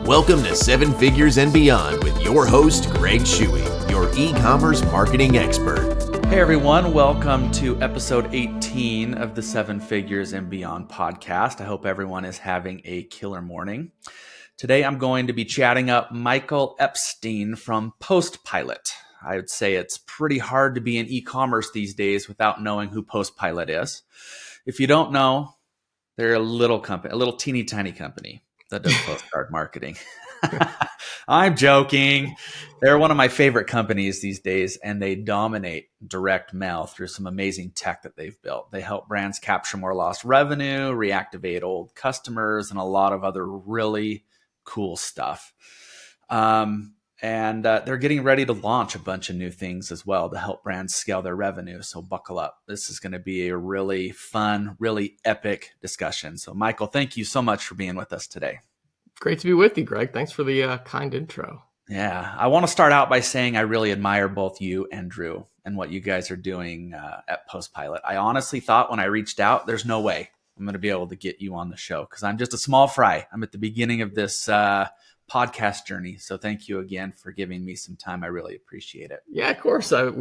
Welcome to Seven Figures and Beyond with your host, Greg Shuey, your e-commerce marketing expert. Hey everyone, welcome to episode 18 of the Seven Figures and Beyond podcast. I hope everyone is having a killer morning. Today I'm going to be chatting up Michael Epstein from Postpilot. I would say it's pretty hard to be in e-commerce these days without knowing who Postpilot is. If you don't know, they're a little company, a little teeny tiny company that does postcard marketing. I'm joking. They're one of my favorite companies these days, and they dominate direct mail through some amazing tech that they've built. They help brands capture more lost revenue, reactivate old customers, and a lot of other really cool stuff. And they're getting ready to launch a bunch of new things as well to help brands scale their revenue. So buckle up. This is going to be a really fun, really epic discussion. So Michael, thank you so much for being with us today. Great to be with you, Greg. Thanks for the kind intro. Yeah, I want to start out by saying I really admire both you and Drew and what you guys are doing at Postpilot. I honestly thought when I reached out, there's no way I'm going to be able to get you on the show because I'm just a small fry. I'm at the beginning of this podcast journey. So thank you again for giving me some time. I really appreciate it. Yeah, of course. I've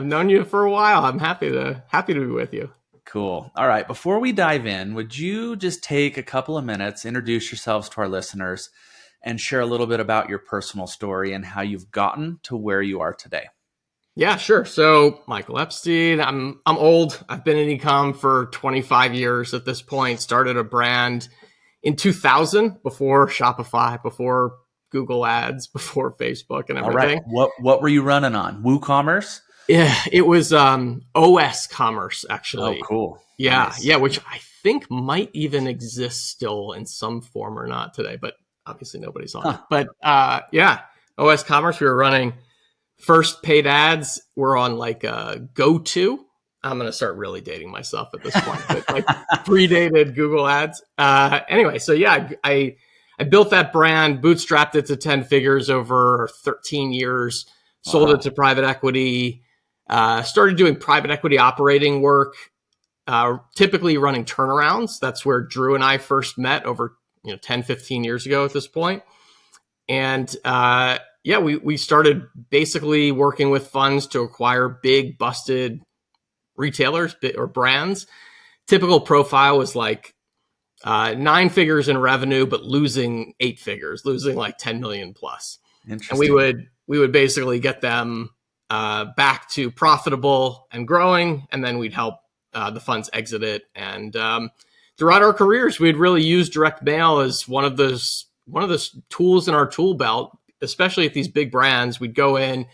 known you for a while. I'm happy to be with you. Cool. All right. Before we dive in, would you just take a couple of minutes, introduce yourselves to our listeners, and share a little bit about your personal story and how you've gotten to where you are today? Yeah, sure. So Michael Epstein, I'm old. I've been in e-com for 25 years at this point. Started a brand in 2000 before Shopify, before Google Ads, before Facebook and everything. All right. What were you running on? WooCommerce? Yeah, it was OS Commerce, actually. Oh, cool. Yeah, Nice. yeah, which I think might even exist still in some form or not today, but obviously nobody's on it. But yeah, OS Commerce, we were running first paid ads. We're on like Go-To. I'm going to start really dating myself at this point, but like predated Google Ads. Anyway, so yeah, I built that brand, bootstrapped it to 10 figures over 13 years, sold it to private equity, started doing private equity operating work, typically running turnarounds. That's where Drew and I first met over 10, 15 years ago at this point. And yeah, we started basically working with funds to acquire big busted retailers or brands. Typical profile was like 9 figures in revenue, but losing 8 figures, losing like 10 million plus. And we would basically get them back to profitable and growing, and then we'd help the funds exit it. And throughout our careers, we'd really used direct mail as one of those tools in our tool belt, especially at these big brands. We'd go in,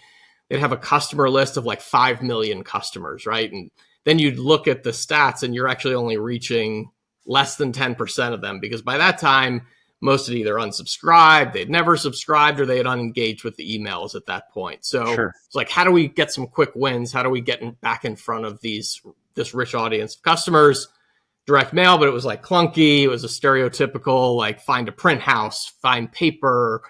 they'd have a customer list of like 5 million customers, right? And then you'd look at the stats and you're actually only reaching less than 10% of them, because by that time, most had either unsubscribed, they'd never subscribed, or they had unengaged with the emails at that point. So It's like, how do we get some quick wins? How do we get back in front of this rich audience of customers? Direct mail, but it was like clunky. It was a stereotypical, like find a print house, find paper,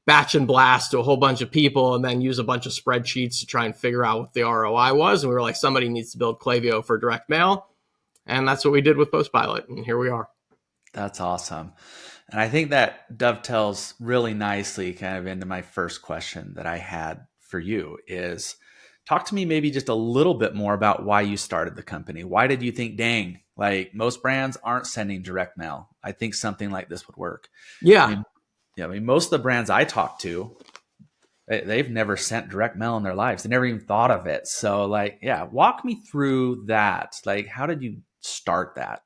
batch and blast to a whole bunch of people, and then use a bunch of spreadsheets to try and figure out what the ROI was. And we were like, somebody needs to build Klaviyo for direct mail. And that's what we did with Postpilot. And here we are. That's awesome. And I think that dovetails really nicely kind of into my first question that I had for you is talk to me maybe just a little bit more about why you started the company. Why did you think, dang, like most brands aren't sending direct mail? I think something like this would work. Yeah. I mean, most of the brands I talk to, they've never sent direct mail in their lives. They never even thought of it. So like, yeah, walk me through that. Like, how did you start that?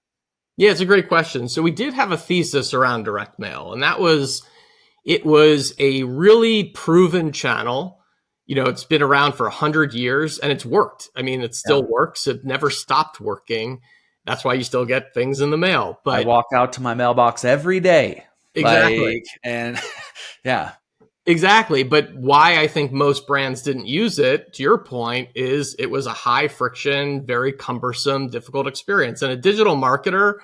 Yeah, it's a great question. So we did have a thesis around direct mail, and it was a really proven channel. It's been around for 100 years and it's worked. I mean, it still works. It never stopped working. That's why you still get things in the mail. But I walk out to my mailbox every day. Exactly. And yeah. Exactly. But why I think most brands didn't use it, to your point, is it was a high friction, very cumbersome, difficult experience. And a digital marketer,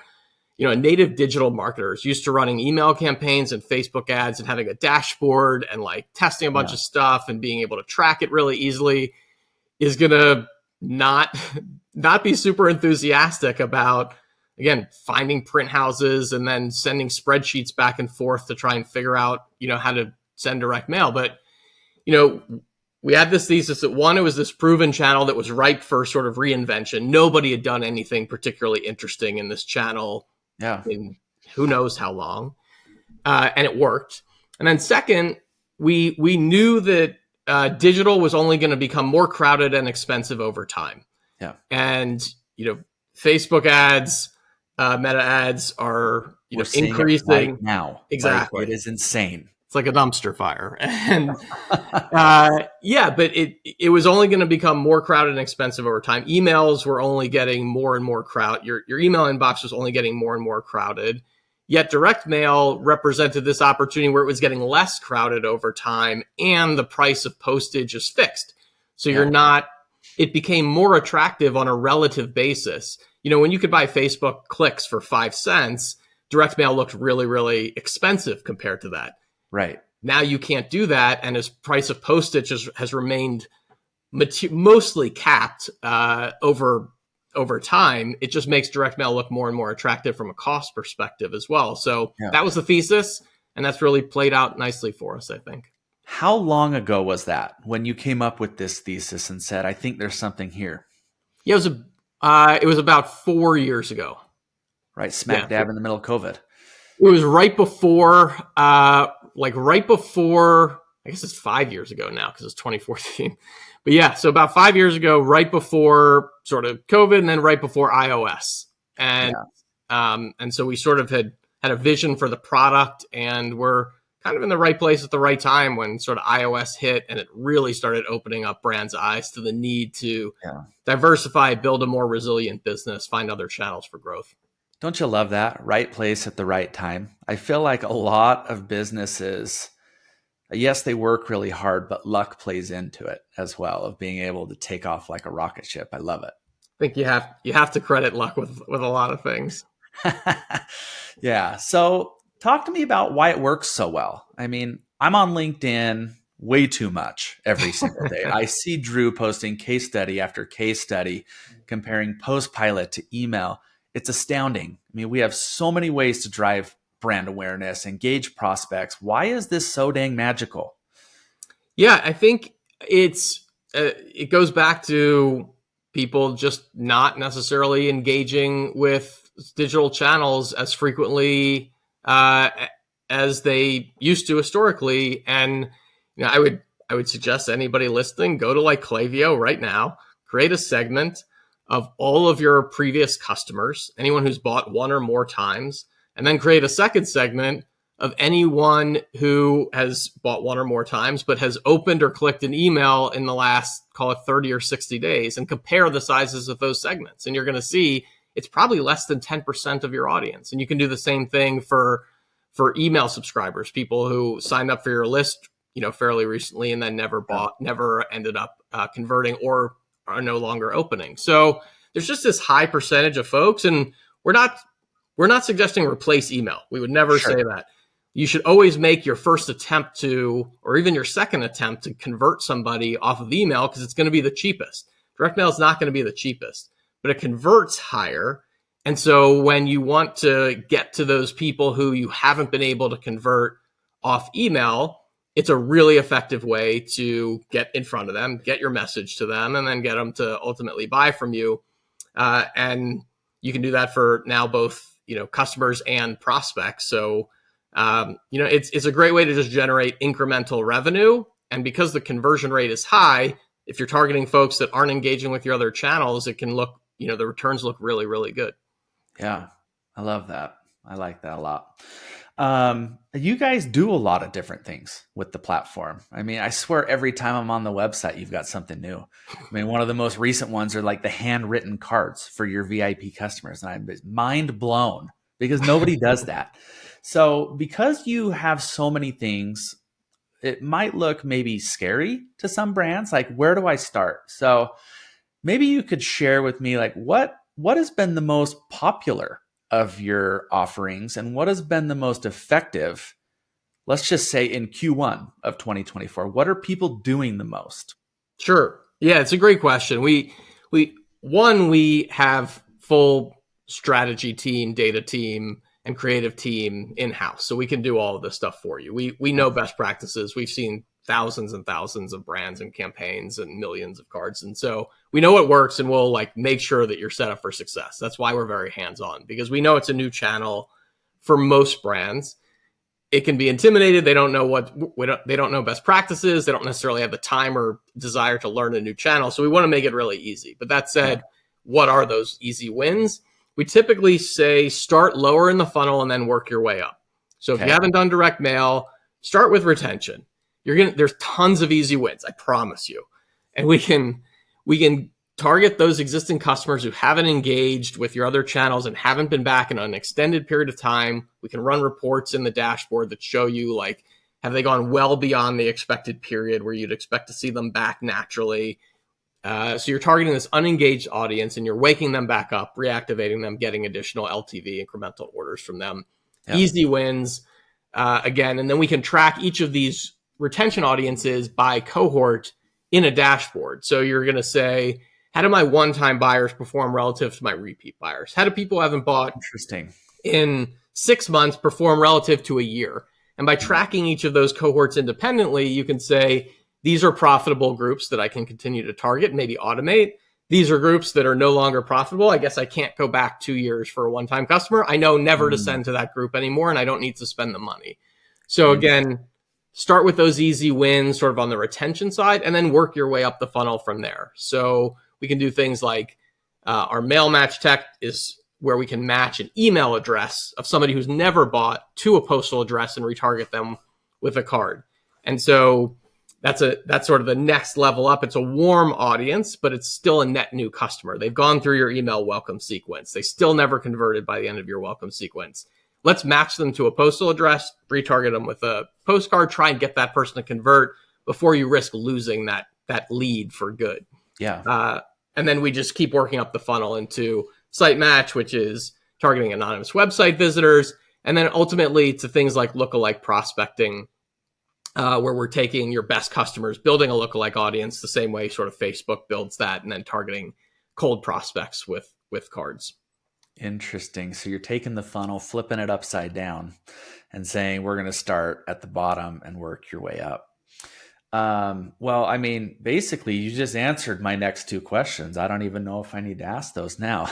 a native digital marketer is used to running email campaigns and Facebook ads and having a dashboard and like testing a bunch of stuff and being able to track it really easily, is going to not be super enthusiastic about again, finding print houses and then sending spreadsheets back and forth to try and figure out, how to send direct mail. But, we had this thesis that one, it was this proven channel that was ripe for sort of reinvention. Nobody had done anything particularly interesting in this channel in who knows how long. And it worked. And then second, we knew that digital was only going to become more crowded and expensive over time. Yeah. And, Facebook ads, Meta ads are increasing right now. Exactly. Like, it is insane. It's like a dumpster fire. And but it was only going to become more crowded and expensive over time. Emails were only getting more and more crowded. Your email inbox was only getting more and more crowded. Yet direct mail represented this opportunity where it was getting less crowded over time and the price of postage is fixed. So it became more attractive on a relative basis. When you could buy Facebook clicks for 5 cents, direct mail looked really, really expensive compared to that. Right. Now you can't do that. And as price of postage has remained mostly capped over time, it just makes direct mail look more and more attractive from a cost perspective as well. So that was the thesis. And that's really played out nicely for us, I think. How long ago was that when you came up with this thesis and said, I think there's something here? Yeah, it was about 4 years ago. Right. Smack dab in the middle of COVID. It was right before, I guess it's 5 years ago now because it's 2014. But yeah, so about 5 years ago, right before sort of COVID and then right before iOS. And so we sort of had a vision for the product and we're kind of in the right place at the right time when sort of iOS hit and it really started opening up brands' eyes to the need to diversify, build a more resilient business, find other channels for growth. Don't you love that? Right place at the right time. I feel like a lot of businesses, yes, they work really hard, but luck plays into it as well, of being able to take off like a rocket ship. I love it. I think you have to credit luck with a lot of things. Yeah. So talk to me about why it works so well. I mean, I'm on LinkedIn way too much every single day. I see Drew posting case study after case study, comparing Postpilot to email. It's astounding. I mean, we have so many ways to drive brand awareness, engage prospects. Why is this so dang magical? Yeah, I think it goes back to people just not necessarily engaging with digital channels as frequently as they used to historically. And I would suggest anybody listening, go to like Klaviyo right now, create a segment of all of your previous customers, anyone who's bought one or more times, and then create a second segment of anyone who has bought one or more times, but has opened or clicked an email in the last, call it 30 or 60 days, and compare the sizes of those segments. And you're going to see it's probably less than 10% of your audience. And you can do the same thing for email subscribers, people who signed up for your list, fairly recently and then never ended up converting or are no longer opening. So there's just this high percentage of folks, and we're not suggesting replace email. We would never say that. You should always make your first attempt to, or even your second attempt to convert somebody off of email because it's going to be the cheapest. Direct mail is not going to be the cheapest, but it converts higher. And so when you want to get to those people who you haven't been able to convert off email, it's a really effective way to get in front of them, get your message to them, and then get them to ultimately buy from you. And you can do that for now both, customers and prospects. So, it's a great way to just generate incremental revenue. And because the conversion rate is high, if you're targeting folks that aren't engaging with your other channels, it can look, the returns look really, really good. Yeah, I love that. I like that a lot. You guys do a lot of different things with the platform. I mean, I swear every time I'm on the website, you've got something new. I mean, one of the most recent ones are like the handwritten cards for your VIP customers. And I'm mind blown because nobody does that. So because you have so many things, it might look maybe scary to some brands. Like, where do I start? So maybe you could share with me, like, what has been the most popular of your offerings and what has been the most effective, let's just say in Q1 of 2024? What are people doing the most? Sure. Yeah, it's a great question. We have full strategy team, data team, and creative team in-house. So we can do all of this stuff for you. We know best practices. We've seen thousands and thousands of brands and campaigns and millions of cards. And so we know what works, and we'll like make sure that you're set up for success. That's why we're very hands-on, because we know it's a new channel for most brands. It can be intimidated. They don't know they don't know best practices. They don't necessarily have the time or desire to learn a new channel. So we want to make it really easy. But that said, what are those easy wins? We typically say start lower in the funnel and then work your way up. So if you haven't done direct mail, start with retention. There's tons of easy wins, I promise you. And we can target those existing customers who haven't engaged with your other channels and haven't been back in an extended period of time. We can run reports in the dashboard that show you, like, have they gone well beyond the expected period where you'd expect to see them back naturally? So you're targeting this unengaged audience and you're waking them back up, reactivating them, getting additional LTV, incremental orders from them. Yep. Easy wins, again. And then we can track each of these retention audiences by cohort in a dashboard. So you're going to say, how do my one-time buyers perform relative to my repeat buyers? How do people who haven't bought in 6 months perform relative to a year? And by tracking each of those cohorts independently, you can say, these are profitable groups that I can continue to target, maybe automate. These are groups that are no longer profitable. I guess I can't go back 2 years for a one-time customer. I know never to send to that group anymore, and I don't need to spend the money. So again, start with those easy wins sort of on the retention side, and then work your way up the funnel from there. So we can do things like our mail match tech is where we can match an email address of somebody who's never bought to a postal address and retarget them with a card. And so that's sort of the next level up. It's a warm audience, but it's still a net new customer. They've gone through your email welcome sequence. They still never converted by the end of your welcome sequence. Let's match them to a postal address, retarget them with a postcard, try and get that person to convert before you risk losing that lead for good. Yeah. And then we just keep working up the funnel into site match, which is targeting anonymous website visitors, and then ultimately to things like lookalike prospecting, where we're taking your best customers, building a lookalike audience the same way sort of Facebook builds that, and then targeting cold prospects with cards. Interesting. So you're taking the funnel, flipping it upside down, and saying we're going to start at the bottom and work your way up. Well, I mean, basically, you just answered my next two questions. I don't even know if I need to ask those now.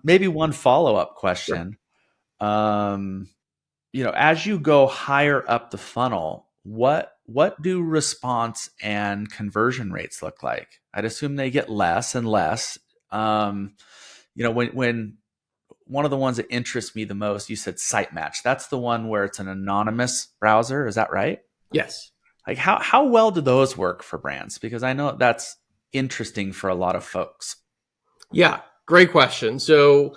Maybe one follow-up question. Sure. As you go higher up the funnel, what do response and conversion rates look like? I'd assume they get less and less. When one of the ones that interests me the most, you said site match. That's the one where it's an anonymous browser. Is that right? Yes. Like how well do those work for brands? Because I know that's interesting for a lot of folks. Yeah, great question. So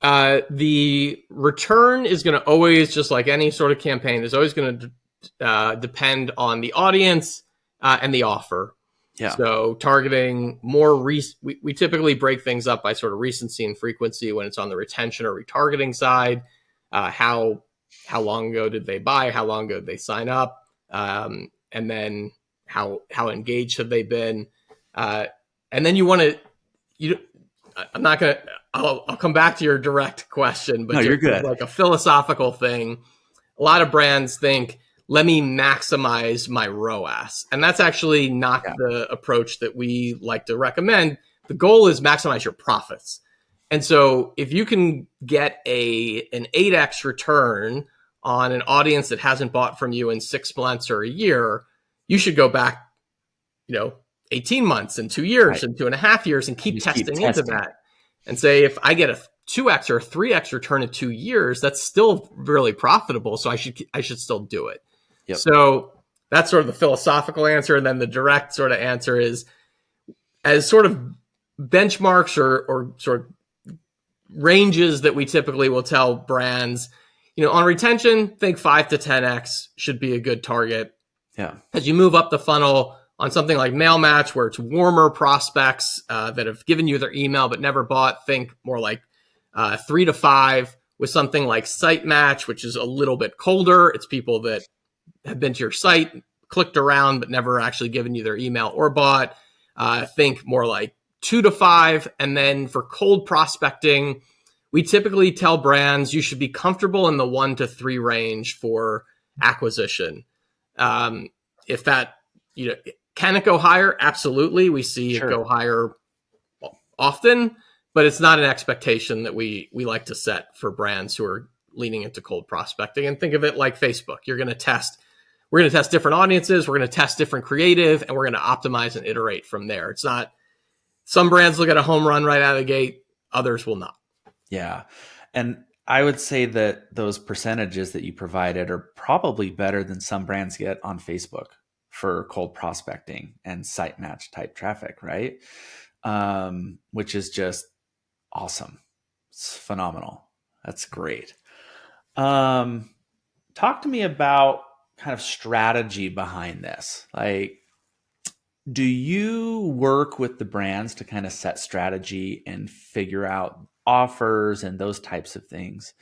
the return is going to always, just like any sort of campaign, is always going to depend on the audience and the offer. Yeah. So targeting more, we typically break things up by sort of recency and frequency when it's on the retention or retargeting side. How long ago did they buy? How long ago did they sign up? And then how engaged have they been? And then I'll come back to your direct question, but no, you're good. Like a philosophical thing. A lot of brands think, let me maximize my ROAS. And that's actually not the approach that we like to recommend. The goal is maximize your profits. And so if you can get an 8x return on an audience that hasn't bought from you in 6 months or a year, you should go back, 18 months and 2 years and 2.5 years and keep testing into that. And say, if I get a 2x or a 3x return in 2 years, that's still really profitable. So I should still do it. Yep. So that's sort of the philosophical answer. And then the direct sort of answer is, as sort of benchmarks or sort of ranges that we typically will tell brands, on retention, think 5 to 10x should be a good target. Yeah. As you move up the funnel on something like mail match, where it's warmer prospects that have given you their email but never bought, think more like 3 to 5. With something like site match, which is a little bit colder, it's people that have been to your site, clicked around, but never actually given you their email or bought. Think more like 2 to 5. And then for cold prospecting, we typically tell brands you should be comfortable in the 1 to 3 range for acquisition. If that, can it go higher? Absolutely. We see it go higher often, but it's not an expectation that we like to set for brands who are leaning into cold prospecting. And think of it like Facebook. We're going to test different audiences. We're going to test different creative, and we're going to optimize and iterate from there. It's not, some brands look at a home run right out of the gate. Others will not. Yeah. And I would say that those percentages that you provided are probably better than some brands get on Facebook for cold prospecting and site match type traffic, right? Which is just awesome. It's phenomenal. That's great. Talk to me about kind of strategy behind this. Like, do you work with the brands to kind of set strategy and figure out offers and those types of things?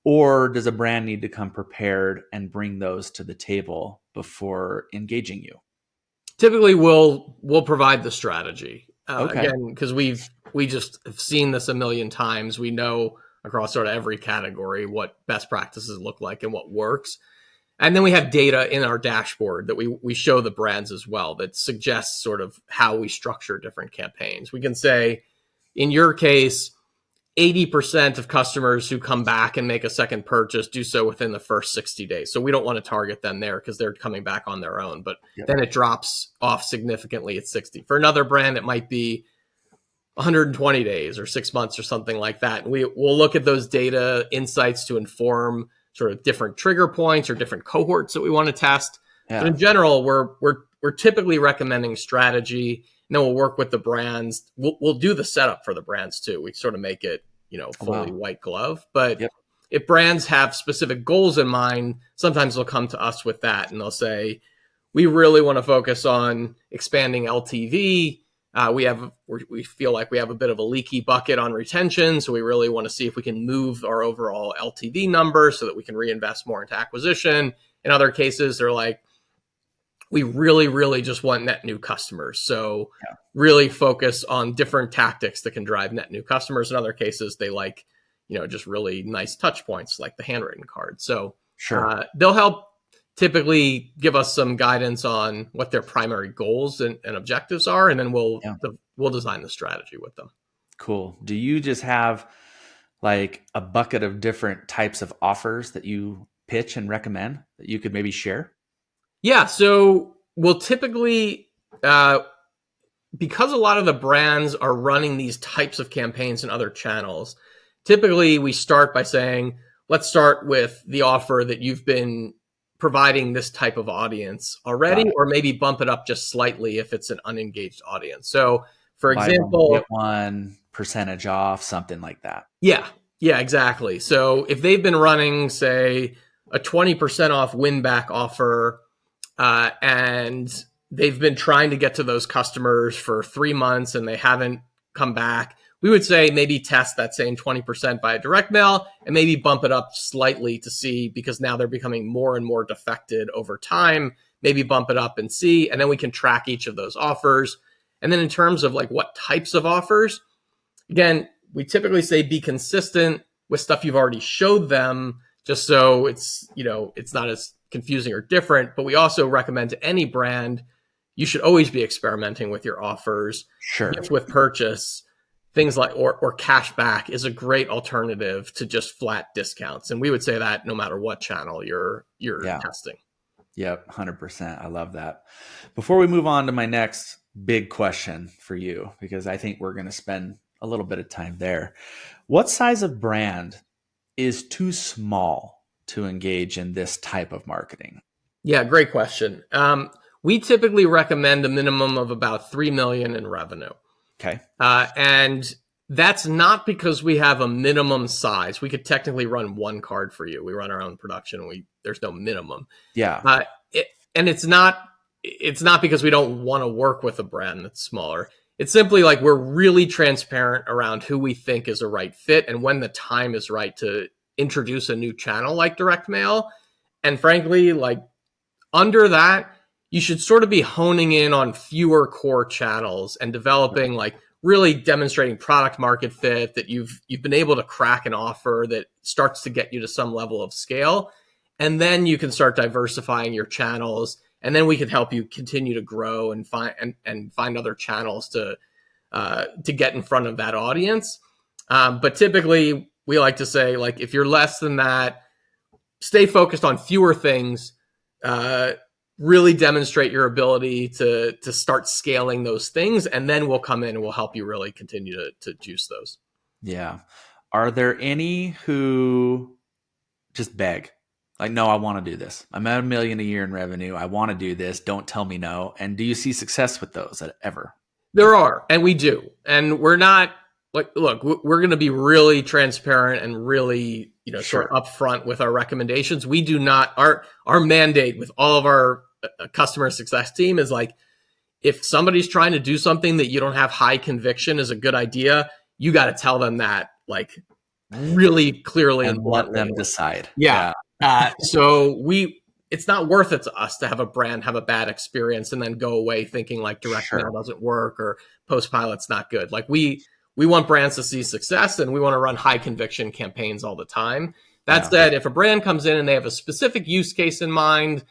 Or does a brand need to come prepared and bring those to the table before engaging you? Typically, we'll provide the strategy. Okay. Again, because we just have seen this a million times. We know across sort of every category what best practices look like and what works. And then we have data in our dashboard that we show the brands as well that suggests sort of how we structure different campaigns. We can say, in your case, 80% of customers who come back and make a second purchase do so within the first 60 days. So we don't want to target them there because they're coming back on their own. But then it drops off significantly at 60. For another brand, it might be 120 days or 6 months or something like that. And we'll look at those data insights to inform sort of different trigger points or different cohorts that we want to test. Yeah. But in general, we're typically recommending strategy, and then we'll work with the brands. We'll do the setup for the brands too. We sort of make it, fully white glove. But if brands have specific goals in mind, sometimes they'll come to us with that, and they'll say, we really want to focus on expanding LTV. We feel like we have a bit of a leaky bucket on retention. So we really want to see if we can move our overall LTV number so that we can reinvest more into acquisition. In other cases, they're like, we really, really just want net new customers. So really focus on different tactics that can drive net new customers. In other cases, they like, just really nice touch points like the handwritten card. So they'll help typically give us some guidance on what their primary goals and objectives are, and then we'll design the strategy with them. Cool. Do you just have like a bucket of different types of offers that you pitch and recommend that you could maybe share? Yeah. So we'll typically, because a lot of the brands are running these types of campaigns in other channels, typically we start by saying, let's start with the offer that you've been providing this type of audience already, or maybe bump it up just slightly if it's an unengaged audience. So for example, get 1% off, something like that. Yeah, exactly. So if they've been running, say, a 20% off win back offer, and they've been trying to get to those customers for 3 months and they haven't come back, we would say maybe test that same 20% by direct mail and maybe bump it up slightly to see, because now they're becoming more and more defected over time. Maybe bump it up and see, and then we can track each of those offers. And then in terms of like what types of offers, again, we typically say be consistent with stuff you've already showed them, just so it's, it's not as confusing or different. But we also recommend to any brand, you should always be experimenting with your offers. Sure. Gift with purchase, things like, or cash back is a great alternative to just flat discounts. And we would say that no matter what channel you're testing. Yep. 100%. I love that. Before we move on to my next big question for you, because I think we're going to spend a little bit of time there. What size of brand is too small to engage in this type of marketing? Yeah, great question. We typically recommend a minimum of about 3 million in revenue. Okay. And that's not because we have a minimum size. We could technically run one card for you. We run our own production. There's no minimum. Yeah. And it's not because we don't want to work with a brand that's smaller. It's simply like we're really transparent around who we think is a right fit and when the time is right to introduce a new channel like direct mail. And frankly, like under that, you should sort of be honing in on fewer core channels and developing like really demonstrating product market fit, that you've been able to crack an offer that starts to get you to some level of scale. And then you can start diversifying your channels, and then we can help you continue to grow and find other channels to get in front of that audience. But typically we like to say, like, if you're less than that, stay focused on fewer things, really demonstrate your ability to start scaling those things, and then we'll come in and we'll help you really continue to juice those. Yeah. Are there any who just beg? Like, no, I want to do this. I'm at $1 million a year in revenue. I want to do this. Don't tell me no. And do you see success with those ever? There are, and we do. And we're not like, look, we're going to be really transparent and really, sort of upfront with our recommendations. We do not, our mandate with all of our customer success team is like, if somebody's trying to do something that you don't have high conviction is a good idea, you got to tell them that, like, really clearly and let them decide. Yeah. So it's not worth it to us to have a brand have a bad experience and then go away thinking like direct mail doesn't work or Postpilot's not good. Like, we want brands to see success, and we want to run high conviction campaigns all the time. That said, if a brand comes in and they have a specific use case in mind,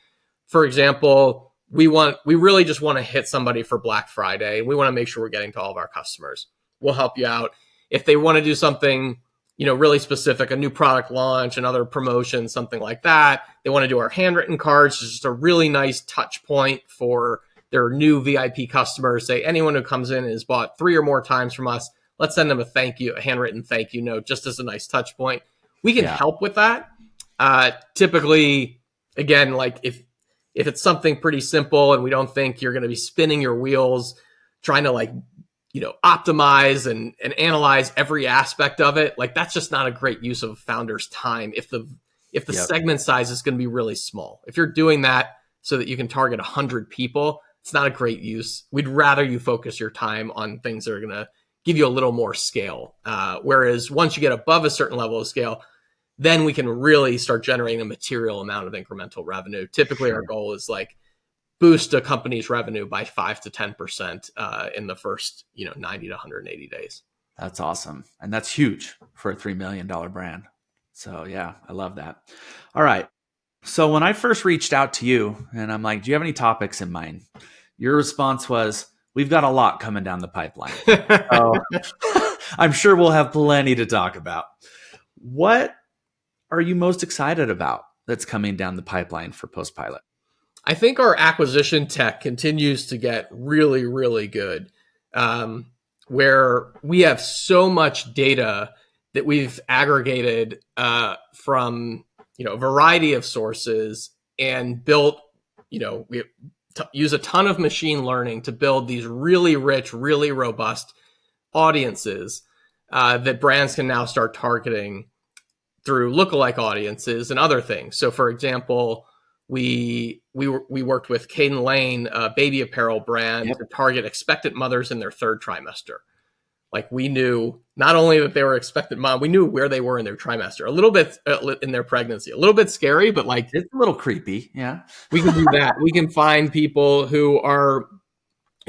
for example, we really just want to hit somebody for Black Friday, and we want to make sure we're getting to all of our customers. We'll help you out. If they want to do something, really specific, a new product launch, another promotion, something like that, they want to do our handwritten cards, it's just a really nice touch point for their new VIP customers. Say anyone who comes in and has bought 3 or more times from us, let's send them a handwritten thank you note, just as a nice touch point. We can help with that. Typically, again, like if it's something pretty simple and we don't think you're going to be spinning your wheels trying to optimize and analyze every aspect of it, like, that's just not a great use of a founder's time if the segment size is going to be really small. If you're doing that so that you can target 100 people, it's not a great use. We'd rather you focus your time on things that are going to give you a little more scale. Whereas once you get above a certain level of scale, then we can really start generating a material amount of incremental revenue. Typically, our goal is like boost a company's revenue by 5 to 10% in the first 90 to 180 days. That's awesome. And that's huge for a $3 million brand. So yeah, I love that. All right. So when I first reached out to you and I'm like, do you have any topics in mind? Your response was, we've got a lot coming down the pipeline. So I'm sure we'll have plenty to talk about. What are you most excited about that's coming down the pipeline for Postpilot? I think our acquisition tech continues to get really, really good, where we have so much data that we've aggregated from a variety of sources and built. We use a ton of machine learning to build these really rich, really robust audiences that brands can now start targeting through lookalike audiences and other things. So, for example, we worked with Caden Lane, a baby apparel brand, to target expectant mothers in their 3rd trimester. Like, we knew not only that they were expectant mom, we knew where they were in their trimester, a little bit in their pregnancy, a little bit scary, but like, it's a little creepy. Yeah. We can do that. We can find people who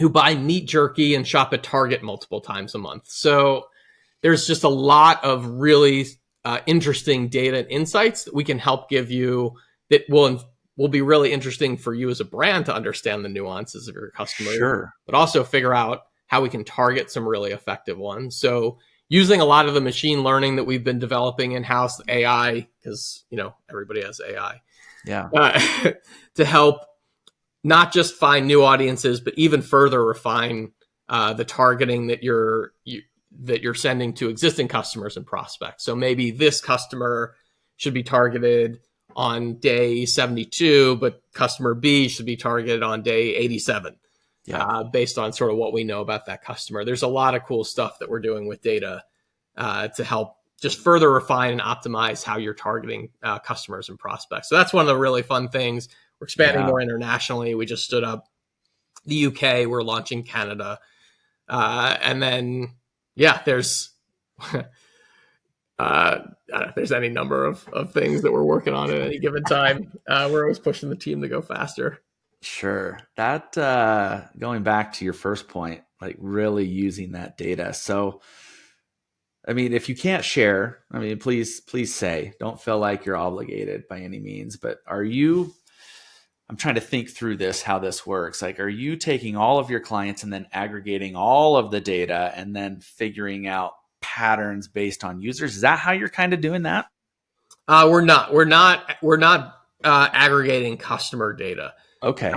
buy meat jerky and shop at Target multiple times a month. So there's just a lot of really interesting data and insights that we can help give you that will be really interesting for you as a brand to understand the nuances of your customer, but also figure out how we can target some really effective ones. So using a lot of the machine learning that we've been developing in-house, AI, because, everybody has AI, to help not just find new audiences, but even further refine the targeting that you're sending to existing customers and prospects. So maybe this customer should be targeted on day 72, but customer B should be targeted on day 87. Based on sort of what we know about that customer. There's a lot of cool stuff that we're doing with data to help just further refine and optimize how you're targeting customers and prospects. So that's one of the really fun things. We're expanding more internationally. We just stood up the UK. We're launching Canada. And then, there's there's any number of things that we're working on at any given time. We're always pushing the team to go faster. Sure. That going back to your first point, like really using that data. So, I mean, if you can't share, I mean, please say, don't feel like you're obligated by any means, but I'm trying to think through this, how this works. Like, are you taking all of your clients and then aggregating all of the data and then figuring out patterns based on users? Is that how you're kind of doing that? We're not aggregating customer data. Okay.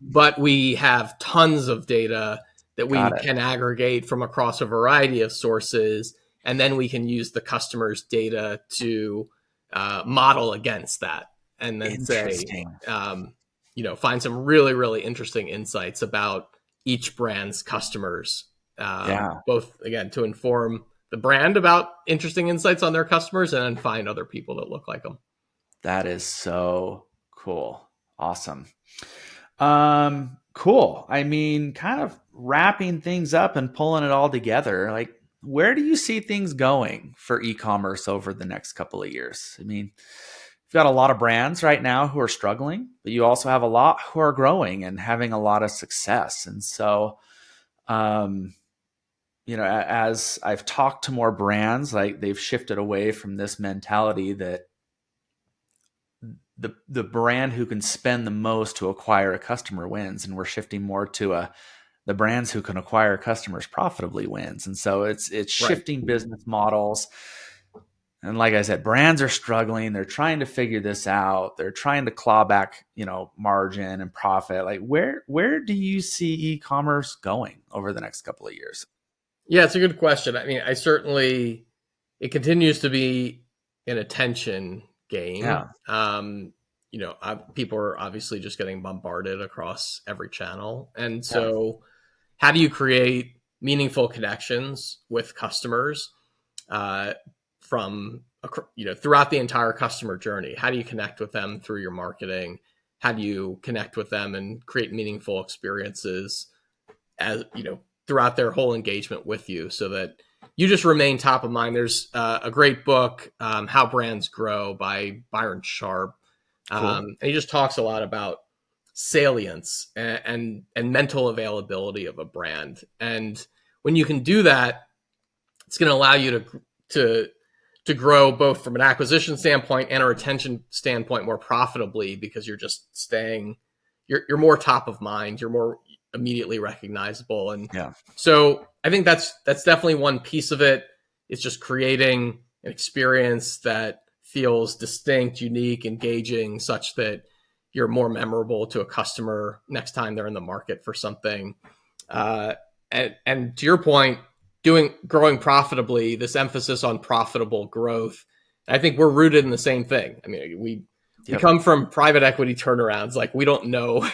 But we have tons of data that we Got it. can aggregate from across a variety of sources, and then we can use the customer's data to model against that, and then say, Interesting. find some really, really interesting insights about each brand's customers. Both, again, to inform the brand about interesting insights on their customers, and then find other people that look like them. That is so cool. Awesome. Cool. I mean, kind of wrapping things up and pulling it all together, like, where do you see things going for e-commerce over the next couple of years? I mean, you've got a lot of brands right now who are struggling, but you also have a lot who are growing and having a lot of success. And so, as I've talked to more brands, like, they've shifted away from this mentality that the brand who can spend the most to acquire a customer wins, and we're shifting more to the brands who can acquire customers profitably wins. And so it's shifting business models. And like I said, brands are struggling. They're trying to figure this out. They're trying to claw back, margin and profit. Like, where do you see e-commerce going over the next couple of years? Yeah, it's a good question. I mean, it continues to be an attention game. Yeah. People are obviously just getting bombarded across every channel. And so how do you create meaningful connections with customers from throughout the entire customer journey? How do you connect with them through your marketing? How do you connect with them and create meaningful experiences throughout their whole engagement with you, so that you just remain top of mind? There's a great book, How Brands Grow, by Byron Sharp. Cool. And he just talks a lot about salience and mental availability of a brand. And when you can do that, it's going to allow you to grow both from an acquisition standpoint and a retention standpoint more profitably, because you're just you're more top of mind, you're more immediately recognizable. And so I think that's definitely one piece of it. It's just creating an experience that feels distinct, unique, engaging, such that you're more memorable to a customer next time they're in the market for something. And to your point, growing profitably, this emphasis on profitable growth, I think we're rooted in the same thing. I mean, we come from private equity turnarounds. Like, we don't know,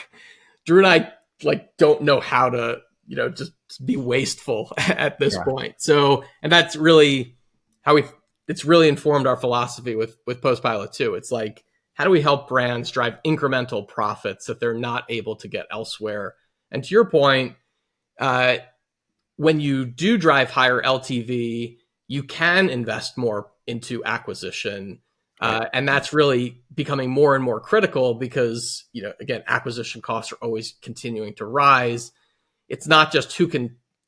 Drew and I don't know how to, just be wasteful at this point. So, and that's really it's really informed our philosophy with Postpilot too. It's like, how do we help brands drive incremental profits that they're not able to get elsewhere? And to your point, when you do drive higher LTV, you can invest more into acquisition. And that's really becoming more and more critical, because, again, acquisition costs are always continuing to rise. It's not just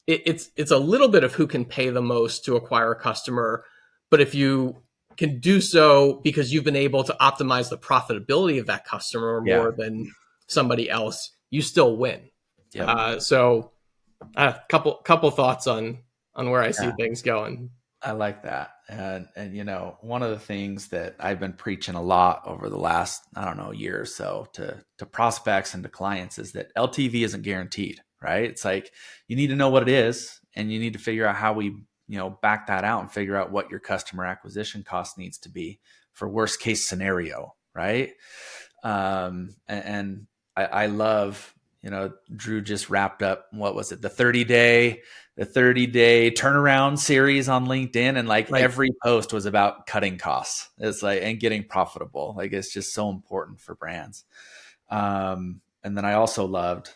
it's a little bit of who can pay the most to acquire a customer. But if you can do so because you've been able to optimize the profitability of that customer more than somebody else, you still win. So a couple thoughts on where I see things going. I like that. And one of the things that I've been preaching a lot over the last, year or so to prospects and to clients is that LTV isn't guaranteed, right? It's like, you need to know what it is, and you need to figure out how we, back that out and figure out what your customer acquisition cost needs to be for worst case scenario. Right. And I love, Drew just wrapped up, what was it? The 30-day turnaround series on LinkedIn. And every post was about cutting costs. It's and getting profitable. It's just so important for brands. And then I also loved,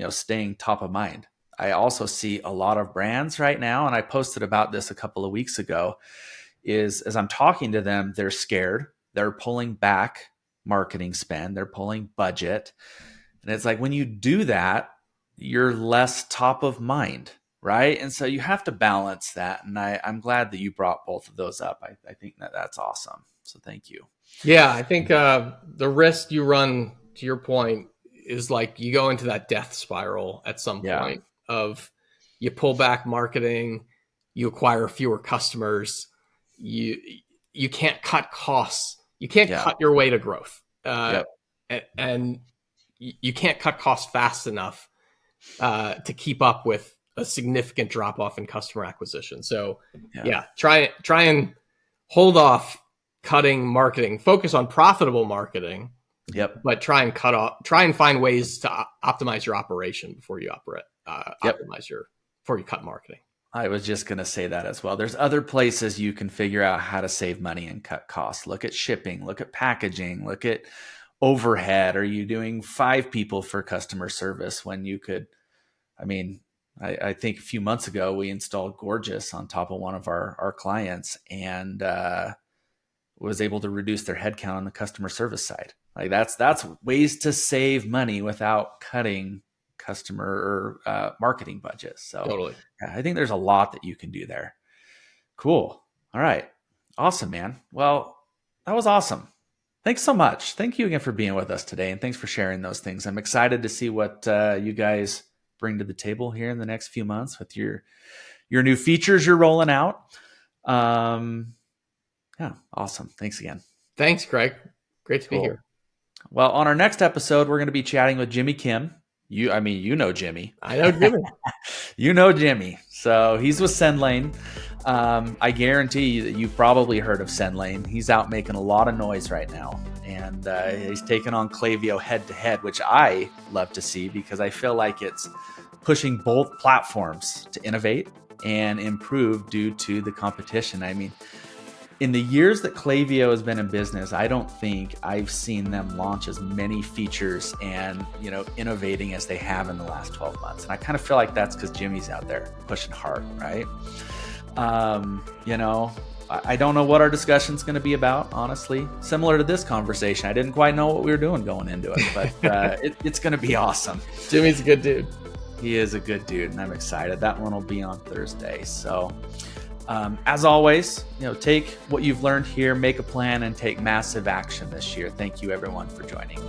staying top of mind. I also see a lot of brands right now, and I posted about this a couple of weeks ago, is as I'm talking to them, they're scared. They're pulling back marketing spend. They're pulling budget. And it's like, when you do that, you're less top of mind, right? And so you have to balance that. And I'm glad that you brought both of those up. I think that's awesome. So thank you. Yeah, I think the risk you run, to your point, is like you go into that death spiral at some point of you pull back marketing, you acquire fewer customers, you can't cut costs, you can't cut your way to growth, and you can't cut costs fast enough to keep up with a significant drop off in customer acquisition. So try and hold off cutting marketing, focus on profitable marketing. But try and find ways to optimize your operation before you before you cut marketing. I was just going to say that as well. There's other places you can figure out how to save money and cut costs. Look at shipping, look at packaging, look at overhead. Are you doing 5 people for customer service when you could, I think a few months ago we installed Gorgeous on top of one of our clients and was able to reduce their headcount on the customer service side. Like that's ways to save money without cutting customer or marketing budgets. So totally. I think there's a lot that you can do there. Cool. All right. Awesome, man. Well, that was awesome. Thanks so much. Thank you again for being with us today. And thanks for sharing those things. I'm excited to see what you guys bring to the table here in the next few months with your new features you're rolling out. Awesome. Thanks again. Thanks, Greg. Great to be here. Well, on our next episode, we're going to be chatting with Jimmy Kim. You know Jimmy. I know Jimmy. You know Jimmy. So he's with SendLane. I guarantee you that you've probably heard of SendLane. He's out making a lot of noise right now. And he's taken on Klaviyo head to head, which I love to see because I feel like it's pushing both platforms to innovate and improve due to the competition. In the years that Klaviyo has been in business, I don't think I've seen them launch as many features and, innovating as they have in the last 12 months. And I kind of feel like that's because Jimmy's out there pushing hard, right? I don't know what our discussion's going to be about, honestly. Similar to this conversation, I didn't quite know what we were doing going into it, but it's going to be awesome. Jimmy's a good dude. He is a good dude, and I'm excited. That one will be on Thursday. So as always, take what you've learned here, make a plan, and take massive action this year. Thank you, everyone, for joining.